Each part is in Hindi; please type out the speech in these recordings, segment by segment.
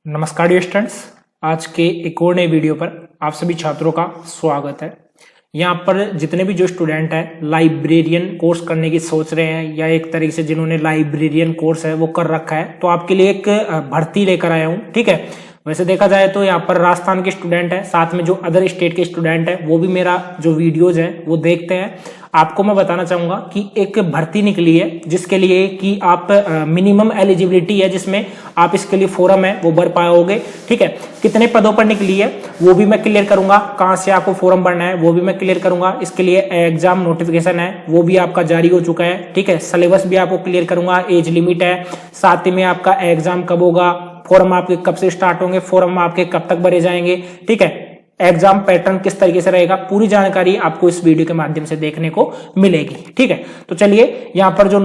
नमस्कार डियर स्टूडेंट्स, आज के एक और नए वीडियो पर आप सभी छात्रों का स्वागत है। यहाँ पर जितने भी जो स्टूडेंट हैं लाइब्रेरियन कोर्स करने की सोच रहे हैं या एक तरीके से जिन्होंने लाइब्रेरियन कोर्स है वो कर रखा है, तो आपके लिए एक भर्ती लेकर आया हूँ। ठीक है, वैसे देखा जाए तो यहाँ पर राजस्थान के स्टूडेंट है, साथ में जो अदर स्टेट के स्टूडेंट है वो भी मेरा जो वीडियोज है वो देखते हैं। आपको मैं बताना चाहूंगा कि एक भर्ती निकली है जिसके लिए कि आप मिनिमम एलिजिबिलिटी है, जिसमें आप इसके लिए फॉर्म है वो भर पाओगे। ठीक है, कितने पदों पर निकली है वो भी मैं क्लियर करूंगा, कहां से आपको फॉर्म भरना है वो भी मैं क्लियर करूंगा। इसके लिए एग्जाम नोटिफिकेशन है वो भी आपका जारी हो चुका है। ठीक है, सिलेबस भी आपको क्लियर करूंगा, एज लिमिट है, साथ ही में आपका एग्जाम कब होगा, फॉर्म आपके कब से स्टार्ट होंगे, फॉर्म आपके कब तक भरे जाएंगे। ठीक है, एग्जाम पैटर्न किस तरीके से रहेगा, पूरी जानकारी आपको इस वीडियो के माध्यम से देखने को मिलेगी। ठीक है, तो चलिए यहाँ पर जो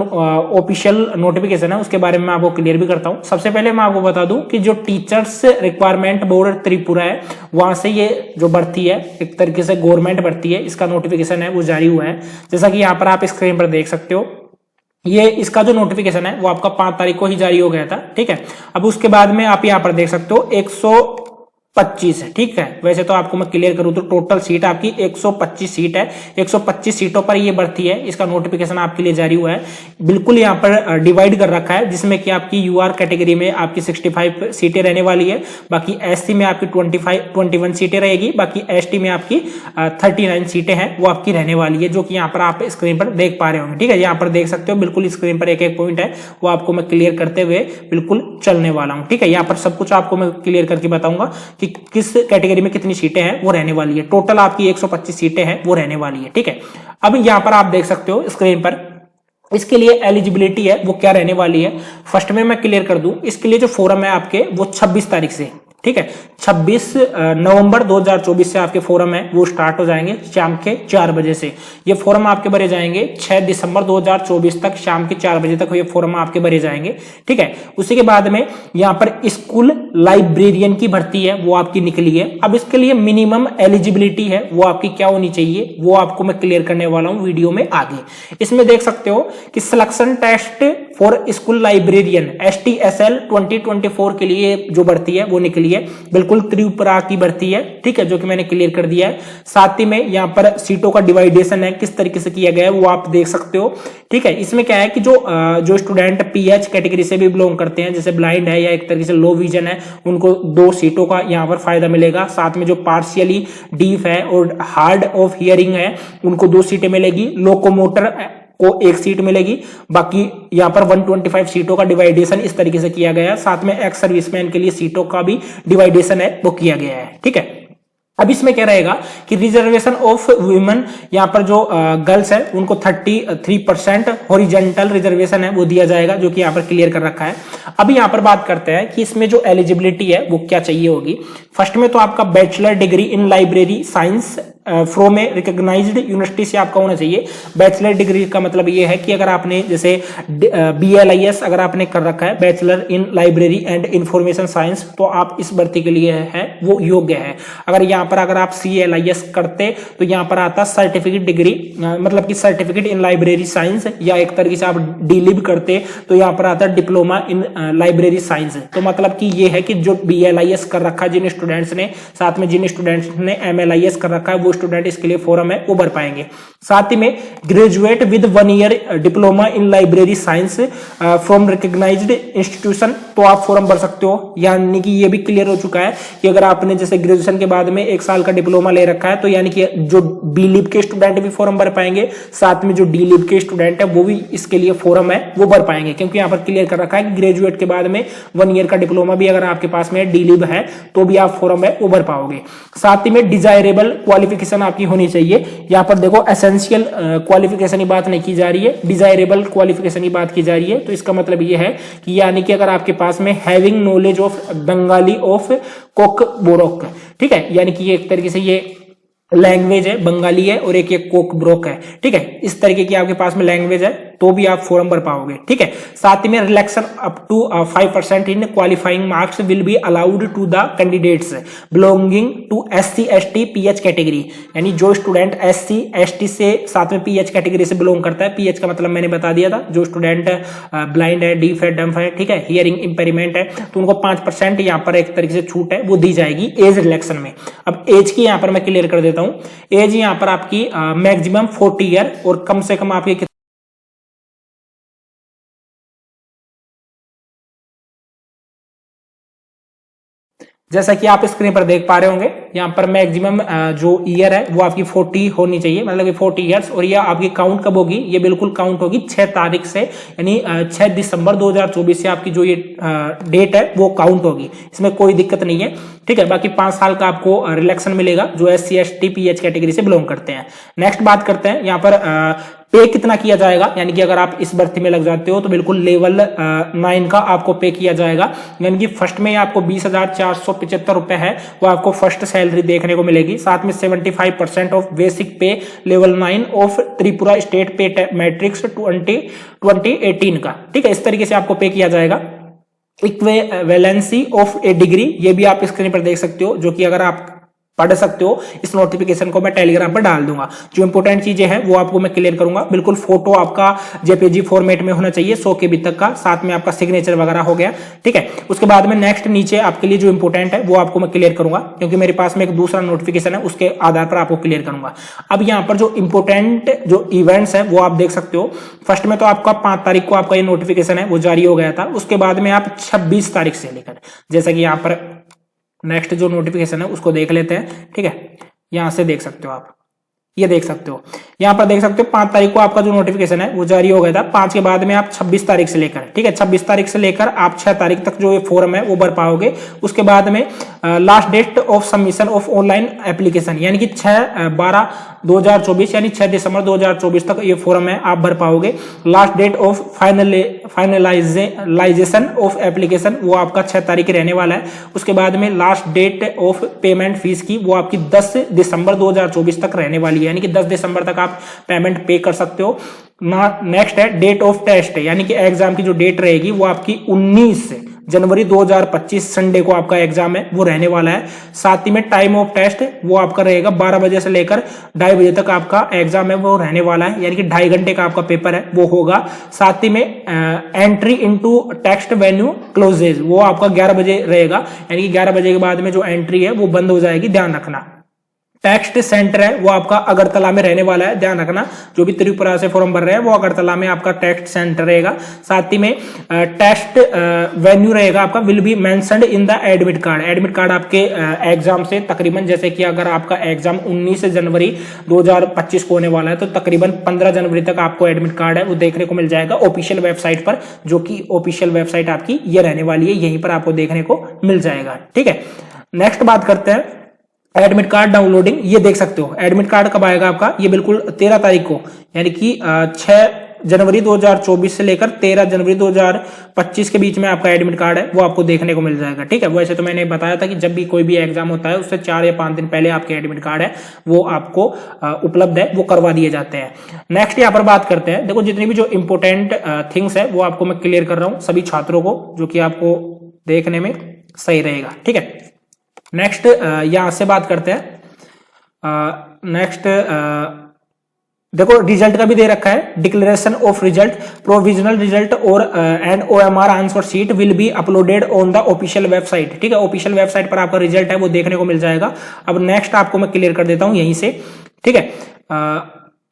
ऑफिशियल नोटिफिकेशन है उसके बारे में मैं आपको क्लियर भी करता हूँ। सबसे पहले मैं आपको बता दूं कि जो टीचर्स रिक्वायरमेंट बोर्ड त्रिपुरा है वहां से ये जो भर्ती है एक तरीके से गवर्नमेंट भर्ती है, इसका नोटिफिकेशन है वो जारी हुआ है। जैसा कि यहाँ पर आप स्क्रीन पर देख सकते हो, ये इसका जो नोटिफिकेशन है वो आपका 5 तारीख को ही जारी हो गया था। ठीक है, अब उसके बाद में आप यहाँ पर देख सकते हो 125 है। ठीक है, वैसे तो आपको मैं क्लियर करूं तो टोटल सीट आपकी 125 सीट है। 125 सीटों पर ये भर्ती है, इसका नोटिफिकेशन आपके लिए जारी हुआ है। बिल्कुल यहाँ पर डिवाइड कर रखा है, जिसमें कि आपकी यूआर कैटेगरी में आपकी 65 सीटें रहने वाली है, बाकी एससी में आपकी 21 सीटें रहेगी, बाकी एसटी में आपकी 39 सीटें हैं वो आपकी रहने वाली है, जो कि यहाँ पर आप स्क्रीन पर देख पा रहे होंगे। ठीक है, यहाँ पर देख सकते हो बिल्कुल स्क्रीन पर एक एक पॉइंट है वो आपको मैं क्लियर करते हुए बिल्कुल चलने वाला हूँ। ठीक है, यहाँ पर सब कुछ आपको मैं क्लियर करके बताऊंगा कि किस कैटेगरी में कितनी सीटें हैं वो रहने वाली है। टोटल आपकी 125 सीटें हैं वो रहने वाली है। ठीक है, अब यहां पर आप देख सकते हो स्क्रीन पर इसके लिए एलिजिबिलिटी है वो क्या रहने वाली है। फर्स्ट में मैं क्लियर कर दूं, इसके लिए जो फॉर्म है आपके वो 26 तारीख से, ठीक है, 26 नवंबर 2024 से आपके फॉर्म है वो स्टार्ट हो जाएंगे शाम के 4 बजे से। ये फॉर्म आपके भरे जाएंगे 6 दिसंबर 2024 तक शाम के 4 बजे तक ये फॉर्म आपके भरे जाएंगे। ठीक है, उसी के बाद में यहाँ पर स्कूल लाइब्रेरियन की भर्ती है वो आपकी निकली है। अब इसके लिए मिनिमम एलिजिबिलिटी है वो आपकी क्या होनी चाहिए वो आपको मैं क्लियर करने वाला हूँ वीडियो में आगे। इसमें देख सकते हो कि selection test for school librarian STSL 2024 के लिए जो भर्ती है वो निकली है, बिल्कुल त्रिपुरा की भर्ती है। ठीक है, जो कि मैंने क्लियर कर दिया है। साथ ही में यहाँ पर सीटों का डिवाइडेशन है किस तरीके से किया गया है वो आप देख सकते हो। ठीक है, इसमें क्या है कि जो स्टूडेंट PH कैटेगरी से भी बिलोंग करते हैं, जैसे ब्लाइंड है या एक तरीके से लो विजन है, उनको 2 सीटों का यहाँ पर फायदा मिलेगा। साथ में जो पार्शियली डीफ है और हार्ड ऑफ हियरिंग है उनको 2 सीटें मिलेगी। लोकोमोटर को 1 सीट मिलेगी। बाकी यहाँ पर 125 सीटों का डिवाइडेशन इस तरीके से किया गया है। साथ में एक्स सर्विसमैन के लिए सीटों का भी डिवाइडेशन है वो किया गया है। ठीक है, अब इसमें क्या रहेगा कि रिजर्वेशन ऑफ वुमेन, यहाँ पर जो गर्ल्स है उनको 33% हॉरिजॉन्टल रिजर्वेशन है वो दिया जाएगा, जो कि यहाँ पर क्लियर कर रखा है। अभी यहाँ पर बात करते हैं कि इसमें जो एलिजिबिलिटी है वो क्या चाहिए होगी। फर्स्ट में तो आपका bachelor degree in library science from a recognised university से आपका होना चाहिए। बैचलर डिग्री का मतलब ये है कि अगर आपने जैसे BLIS अगर आपने कर रखा है, bachelor in library and information science, तो आप इस भर्ती के लिए है वो योग्य है। अगर आप CLIS करते तो यहाँ पर आता सर्टिफिकेट डिग्री, मतलब कि सर्टिफिकेट इन लाइब्रेरी साइंस, या एक तरीके से आप DLib करते तो यहाँ पर आता डिप्लोमा इन लाइब्रेरी साइंस। तो मतलब कि ये है कि जो BLIS कर रखा है जिन स्टूडेंट्स ने, साथ में जिन स्टूडेंट्स ने MLIS कर रखा है वो स्टूडेंट इसके लिए फॉर्म है वो भर पाएंगे। साथ ही में graduate with 1 year diploma in library science from recognised institution, तो आप फॉर्म भर सकते हो। यानी कि ये भी क्लियर हो चुका है कि अगर आपने जैसे ग्रेजुएशन के बाद में 1 साल का डिप्लोमा ले रखा है तो यानी कि जो BLib के स्टूडेंट भी फॉर्म भर पाएंगे, साथ में जो DLib के स्टूडेंट है वो भी इसके लिए फॉर्म है वो भर पाएंगे, क्योंकि यहाँ पर क्लियर कर रखा है कि ग्रेजुएट के बाद में 1 ईयर का डिप्लोमा भी अगर आपके पास में DLib है तो भी आप फॉर्म है वो भर पाओगे। साथ ही में डिजायरेबल क्वालिफिकेशन आपकी होनी चाहिए। यहाँ पर देखो एसेंशियल क्वालिफिकेशन की बात नहीं की जा रही है, डिजायरेबल क्वालिफिकेशन की बात की जा रही है। तो इसका मतलब ये है कि यानी कि अगर आपके पास में having knowledge of Bengali of Coke Borok, ठीक है, यानी कि ये एक तरीके से ये लैंग्वेज है बंगाली है और एक कोक ब्रोक है। ठीक है, इस तरीके की आपके पास में लैंग्वेज है तो भी आप फॉर्म भर पाओगे, ठीक है। साथ ही में relaxation up to 5% in qualifying marks will be allowed to the candidates belonging to SC ST PH category, यानी जो स्टूडेंट SC ST से साथ में PH कैटेगरी से बिलोंग करता है। PH का मतलब मैंने बता दिया था, जो स्टूडेंट ब्लाइंड है, डीफ है, डम्फ है, ठीक है, हियरिंग इंपेयरमेंट है, तो उनको 5% यहाँ पर एक तरीके से छूट है वो दी जाएगी एज रिलैक्सेशन में। अब एज की यहाँ पर मैं क्लियर कर देता हूं। एज यहाँ पर आपकी मैक्सिमम 40 ईयर और कम से कम आपकी जैसा कि आप स्क्रीन पर देख पा रहे होंगे, यहाँ पर मैक्सिमम जो ईयर है वो आपकी 40 होनी चाहिए, मतलब कि 40 ईयर्स। और ये आपकी काउंट कब होगी? ये बिल्कुल काउंट होगी 6 तारीख से, यानी 6 दिसंबर 2024 से आपकी जो ये डेट है वो काउंट होगी, इसमें कोई दिक्कत नहीं है, ठीक है। बाकी 5 साल का आपको रिलैक्सेशन मिलेगा जो SC ST PH कैटेगरी से बिलोंग करते हैं। नेक्स्ट बात करते हैं यहाँ पर पे कितना किया जाएगा, यानी कि अगर आप इस भर्ती में लग जाते हो तो बिल्कुल लेवल 9 का आपको पे किया जाएगा, यानी कि फर्स्ट में आपको 20,475 रुपए है वो आपको फर्स्ट सैलरी देखने को मिलेगी। साथ में 75% ऑफ बेसिक पे लेवल 9 ऑफ त्रिपुरा स्टेट पे मैट्रिक्स 2018 का, ठीक है, इस तरीके से आपको पे किया जाएगा। इक्विवेलेंसी ऑफ ए डिग्री, ये भी आप स्क्रीन पर देख सकते हो, जो कि अगर आप पढ़ सकते हो, इस नोटिफिकेशन को मैं टेलीग्राम पर डाल दूंगा। जो इंपोर्टेंट चीजें हैं वो आपको मैं क्लियर करूंगा। बिल्कुल फोटो आपका JPG फॉर्मेट में होना चाहिए 100 KB तक का, साथ में आपका सिग्नेचर वगैरह हो गया, ठीक है। उसके बाद में नेक्स्ट नीचे आपके लिए जो इंपोर्टेंट है वो आपको मैं क्लियर करूंगा, क्योंकि मेरे पास में एक दूसरा नोटिफिकेशन है, उसके आधार पर आपको क्लियर करूंगा। अब यहाँ पर जो इंपोर्टेंट जो इवेंट्स है वो आप देख सकते हो। फर्स्ट में तो आपका 5 तारीख को आपका ये नोटिफिकेशन है वो जारी हो गया था। उसके बाद में आप 26 तारीख से लेकर, जैसा कि यहाँ पर नेक्स्ट जो नोटिफिकेशन है उसको देख लेते हैं, ठीक है। यहां से देख सकते हो आप, ये देख सकते हो, यहां पर देख सकते हो 5 तारीख को आपका जो नोटिफिकेशन है वो जारी हो गया था। 5 के बाद में आप 26 तारीख से लेकर, ठीक है, 26 तारीख से लेकर आप 6 तारीख तक जो ये फॉर्म है वो भर पाओगे। उसके बाद में last date of submission of online application, यानी कि 6/12/2024 यानी 6 दिसंबर 2024 तक ये फॉर्म है आप भर पाओगे। Last date of finalisation of application वो आपका 6 तारीख रहने वाला है। उसके बाद में last date of payment fees की वो आपकी 10 दिसंबर 2024 तक रहने वाली है, यानी कि 10 दिसंबर तक आप पेमेंट पे कर सकते हो। नेक्स्ट है डेट ऑफ टेस्ट, यानी कि एग्जाम की जो डेट रहेगी वो आपकी 19 जनवरी 2025 संडे को आपका एग्जाम है वो रहने वाला है। साथ ही में टाइम ऑफ टेस्ट वो आपका रहेगा 12 बजे से लेकर 2:30 बजे तक आपका एग्जाम है वो रहने वाला है, यानी कि 2.5 घंटे का आपका पेपर है वो होगा। साथ ही में entry into text venue closes वो आपका 11 बजे रहेगा, यानी कि 11 बजे के बाद में जो एंट्री है वो बंद हो जाएगी, ध्यान रखना। टेक्स्ट सेंटर है वो आपका अगरतला में रहने वाला है, ध्यान रखना। जो भी त्रिपुरा से फॉर्म भर रहे हैं वो अगरतला में आपका टेक्स्ट सेंटर रहेगा। साथ ही में टेस्ट वेन्यू रहेगा आपका will be mentioned in the admit card. Admit card आपके एग्जाम से तकरीबन, जैसे कि अगर आपका एग्जाम 19 जनवरी 2025 को होने वाला है तो तकरीबन 15 जनवरी तक आपको एडमिट कार्ड है वो देखने को मिल जाएगा ऑफिशियल वेबसाइट पर, जो कि ऑफिशियल वेबसाइट आपकी ये रहने वाली है, यहीं पर आपको देखने को मिल जाएगा, ठीक है। नेक्स्ट बात करते हैं एडमिट कार्ड डाउनलोडिंग, ये देख सकते हो एडमिट कार्ड कब आएगा आपका, ये बिल्कुल 13 तारीख को, यानी कि 6 जनवरी 2024 से लेकर 13 जनवरी 2025 के बीच में आपका एडमिट कार्ड है वो आपको देखने को मिल जाएगा, ठीक है। वैसे तो मैंने बताया था कि जब भी कोई भी एग्जाम होता है उससे 4 या 5 दिन पहले आपके एडमिट कार्ड है वो आपको उपलब्ध है वो करवा दिए जाते हैं। नेक्स्ट यहाँ पर बात करते हैं, देखो जितनी भी जो इंपोर्टेंट थिंग्स है वो आपको मैं क्लियर कर रहा हूँ सभी छात्रों को, जो कि आपको देखने में सही रहेगा, ठीक है। नेक्स्ट यहां से बात करते हैं, नेक्स्ट देखो रिजल्ट का भी दे रखा है, declaration of result, provisional result और and OMR answer sheet will be uploaded on the official website, ठीक है। ऑफिशियल वेबसाइट पर आपका रिजल्ट है वो देखने को मिल जाएगा। अब नेक्स्ट आपको मैं क्लियर कर देता हूं यहीं से, ठीक है।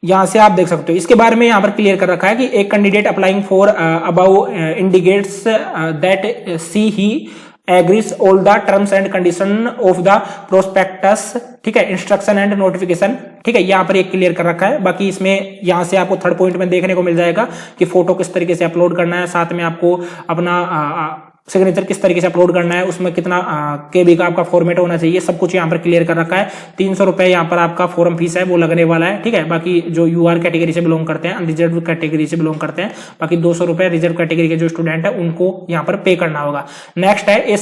यहां से आप देख सकते हो, इसके बारे में यहां पर क्लियर कर रखा है कि एक candidate applying for above indicates that she he agrees all the terms and condition of the prospectus, ठीक है, इंस्ट्रक्शन एंड नोटिफिकेशन, ठीक है। यहाँ पर एक क्लियर कर रखा है। बाकी इसमें यहाँ से आपको थर्ड पॉइंट में देखने को मिल जाएगा कि फोटो किस तरीके से अपलोड करना है, साथ में आपको अपना सिग्नेचर किस तरीके से अपलोड करना है, उसमें कितना KB का आपका फॉर्मेट होना चाहिए, सब कुछ यहाँ पर क्लियर कर रखा है। 300 रुपए यहाँ पर आपका फॉर्म फीस है वो लगने वाला है, ठीक है। बाकी जो UR कैटेगरी से बिलोंग करते हैं, अनरिजर्व कैटेगरी से बिलोंग करते हैं, बाकी 200 रुपए रिजर्व कैटेगरी के जो स्टूडेंट है उनको यहाँ पर पे करना होगा। नेक्स्ट है ए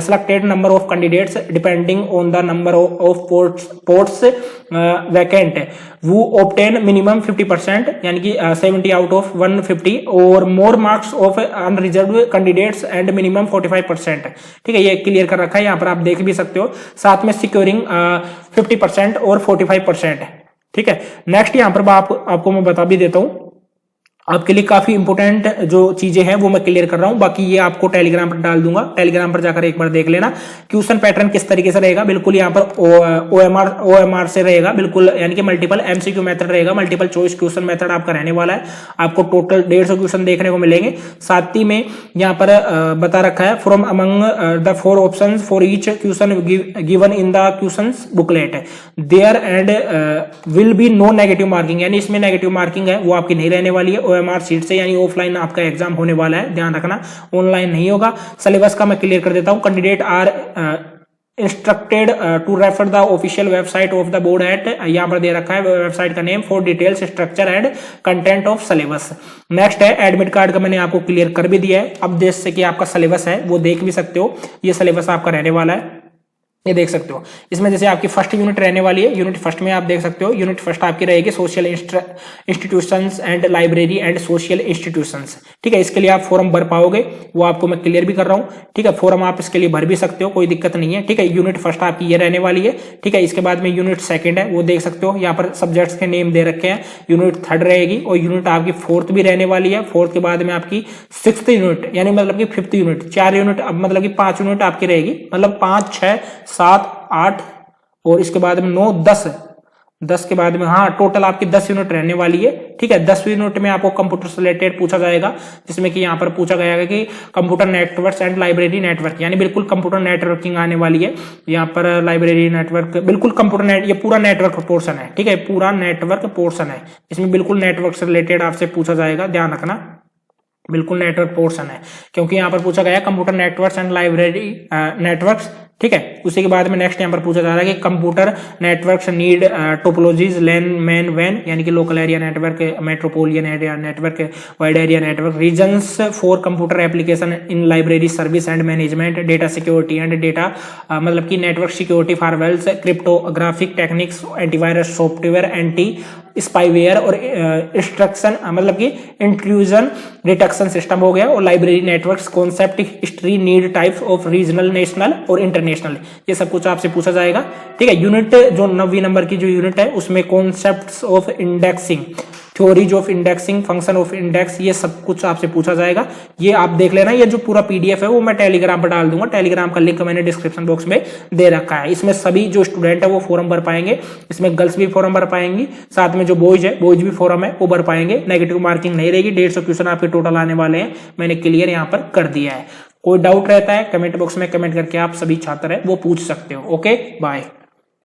selected number of candidates depending on the number of posts vacant who obtain minimum 50% यानी कि 70 out of 150 or more marks of unreserved candidates and minimum 45%। ठीक है, ये क्लियर कर रखा है, यहाँ पर आप देख भी सकते हो। साथ में सिक्योरिंग 50% और 45%। ठीक है, नेक्स्ट यहाँ पर आपको मैं बता भी देता हूँ, आपके लिए काफी इंपोर्टेंट जो चीजें हैं वो मैं क्लियर कर रहा हूं, बाकी ये आपको टेलीग्राम पर डाल दूंगा, टेलीग्राम पर जाकर एक बार देख लेना। क्वेश्चन पैटर्न किस तरीके से रहेगा, बिल्कुल यहाँ पर ओएमआर से रहेगा, बिल्कुल यानी कि मल्टीपल एमसीक्यू मेथड रहेगा, मल्टीपल चॉइस क्वेश्चन मेथड आपका रहने वाला है। आपको टोटल 150 क्वेश्चन देखने को मिलेंगे। साथ ही में यहाँ पर बता रखा है from among the 4 option for each question given in the question booklet there and will be no negative marking, यानी इसमें नेगेटिव मार्किंग है वो आपकी नहीं रहने वाली है। ओएमआर सीट से, यानी ऑफलाइन आपका एग्जाम होने वाला है, ध्यान रखना, ऑनलाइन नहीं होगा। सिलेबस का मैं क्लियर कर देता हूं। Candidate are instructed to refer the official website of the board at, यहां पर दे रखा है वेबसाइट का name, for details structure and content of syllabus. Next है एडमिट कार्ड का, मैंने आपको क्लियर कर भी दिया है। अब जैसे कि आपका सिलेबस है वो देख भी सकते हो, ये सिलेबस आपका रहने वाला है, ये देख सकते हो। इसमें जैसे आपकी फर्स्ट यूनिट रहने वाली है, यूनिट फर्स्ट में आप देख सकते हो, यूनिट फर्स्ट आपकी रहेगी social institutions and library and social institutions. ठीक है, इसके लिए आप फॉर्म भर पाओगे, वो आपको मैं क्लियर भी कर रहा हूँ। ठीक है, फॉर्म आप इसके लिए भर भी सकते हो, कोई दिक्कत नहीं है। ठीक है, यूनिट फर्स्ट आपकी ये रहने वाली है। ठीक है, इसके बाद में यूनिट सेकंड है, वो देख सकते हो, यहाँ पर सब्जेक्ट्स के नेम दे रखे हैं। यूनिट थर्ड रहेगी और यूनिट आपकी फोर्थ भी रहने वाली है। फोर्थ के बाद में आपकी सिक्स्थ यूनिट, यानी मतलब कि फिफ्थ यूनिट, 4 यूनिट, अब मतलब कि 5 यूनिट आपकी रहेगी, मतलब 5, 6, 7, 8 और इसके बाद में 9, 10 के बाद में, हाँ, टोटल आपकी 10 यूनिट रहने वाली है। ठीक है, 10वीं यूनिट में आपको कंप्यूटर से रिलेटेड पूछा जाएगा, जिसमें कि यहाँ पर पूछा गया है कि computer network and library network, यानी बिल्कुल कंप्यूटर नेटवर्किंग आने वाली है। यहाँ पर लाइब्रेरी नेटवर्क, बिल्कुल कंप्यूटर ये पूरा नेटवर्क पोर्शन है। ठीक है, पूरा नेटवर्क पोर्शन है, इसमें बिल्कुल नेटवर्क से रिलेटेड आपसे पूछा जाएगा, ध्यान रखना, बिल्कुल नेटवर्क पोर्शन है, क्योंकि यहाँ पर पूछा गया computer networks and library networks. ठीक है, उसी के बाद में नेक्स्ट यहाँ पर पूछा जा रहा है कि computer networks need topologies LAN MAN वैन, यानी कि local area network, metropolitan area network, wide area network, reasons for computer application in library service and management, data security and data मतलब कि network security firewalls, cryptographic techniques, antivirus software, anti spyware और इंस्ट्रक्शन मतलब कि इंट्रूजन डिटेक्शन सिस्टम हो गया, और library networks concept, history, need, types of regional, national और इंटरनेशनल, ये सब कुछ आपसे पूछा जाएगा। ठीक है, यूनिट जो 9वीं नंबर की जो यूनिट है उसमें concepts of indexing, theories of indexing, function of index, ये सब कुछ आपसे पूछा जाएगा। ये आप देख लेना, ये जो पूरा पीडीएफ है वो मैं टेलीग्राम पर डाल दूंगा, टेलीग्राम का लिंक मैंने डिस्क्रिप्शन बॉक्स में दे रखा है। इसमें सभी जो स्टूडेंट है वो फॉर्म भर पाएंगे, इसमें गर्ल्स भी फॉर्म भर पाएंगी, साथ में जो बॉयज है बॉयज भी फॉर्म है वो भर पाएंगे। नेगेटिव मार्किंग नहीं रहेगी, 150 क्वेश्चन आपके टोटल आने वाले हैं, मैंने क्लियर यहाँ पर कर दिया है। कोई डाउट रहता है कमेंट बॉक्स में कमेंट करके आप सभी छात्र है वो पूछ सकते हो। Okay, bye.